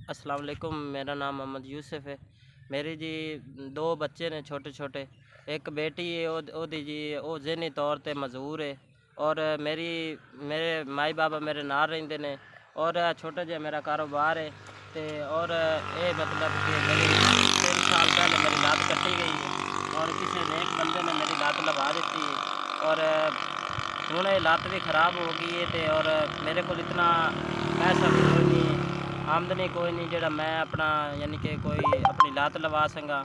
अस्सलाम वालेकुम। मेरा नाम मोहम्मद यूसुफ है। मेरी जी दो बच्चे ने छोटे छोटे। एक बेटी है ओदी जी वो ज़हनी तौर ते मजबूर है और मेरे माई बाबा मेरे नाल रहिंदे ने और छोटा जिहा मेरा कारोबार है ते और ये मतलब कि मेरी 3 साल पहले मेरी लात कट्टी गई है और किसी नेक बंदे ने मेरी लात लगा दी है और हूँ ये लात भी ख़राब हो गई है ते और मेरे को इतना पैसा भी कोई नहीं, आमदनी कोई नहीं जेड़ा मैं अपना यानी कि कोई अपनी लात लवा सकां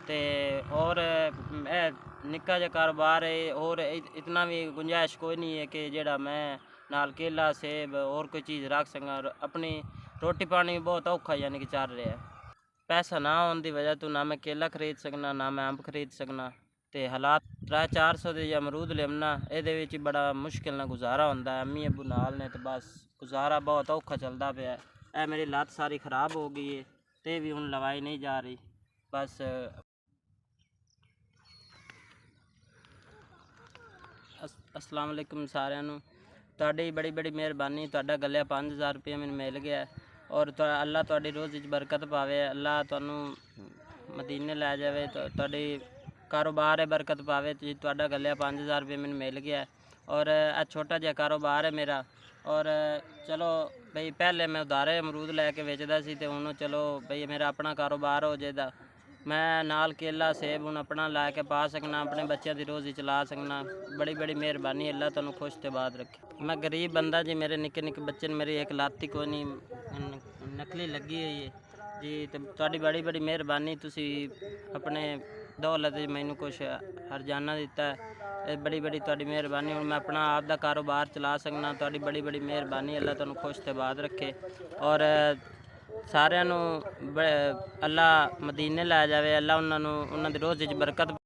ते और निक्का जिहा कारोबार है और इतना भी गुंजाइश कोई नहीं है कि जेड़ा मैं नाल केला सेब और कोई चीज़ रख सकां। अपनी रोटी पानी बहुत औखा यानी कि चल रहा है। पैसा ना होने की वजह तो ना मैं केला खरीद सकना ना मैं अंब खरीद सकना ते हालात 300-400 के अमरूद लियाना ये बड़ा मुश्किल ना गुजारा होंदा है। अम्मी अब्बू नाल ने तो बस गुजारा बहुत औखा चलता पाया। ए मेरी लत्त सारी ख़राब हो गई है ते भी हुण लवाई नहीं जा रही। बस अस्सलाम वालेकुम सारिਆਂ ਨੂੰ। ਤੁਹਾਡੀ बड़ी बड़ी मेहरबानी। ਤੁਹਾਡਾ गलिया 5000 रुपये मैंने मिल गया और अल्लाह ਤੁਹਾਡੀ रोज़ बरकत पावे। अल्लाह ਤੁਹਾਨੂੰ मदीने लै जाए। ਤੁਹਾਡੀ कारोबार है बरकत पावे। ਤੁਹਾਡਾ गलिया 5000 रुपये मैंने मिल गया और छोटा जिहा कारोबार है मेरा। और चलो बई पहले मैं उधारे अमरूद लैके बेचदा सी ते हुण चलो बई मेरा अपना कारोबार हो जाएगा। मैं नाल केला सेब हुण अपना ला के पा सकना, अपने बच्चों की रोज़ी चला सकना। बड़ी बड़ी मेहरबानी। अल्लाह तुहानू खुश ते बाद रखे। मैं गरीब बंदा जी, मेरे निक्के निक्के बच्चे ने, मेरी एक लात ही कोई नहीं, नकली लगी हुई है जी। तो तुहाडी बड़ी बड़ी मेहरबानी। तुसी अपने दौलत मैनू कुछ हरजाना दिता है, बड़ी बड़ी तुहाडी मेहरबानी। हुण मैं अपना आप दा कारोबार चला सकना। तुहाडी बड़ी बड़ी मेहरबानी। अल्लाह तुहानू खुश ते बाद रखे और सारिਆਂ ਨੂੰ अल्लाह मदीने लै जाए। अल्लाह उन्होंने उन्होंने रोज़ बरकत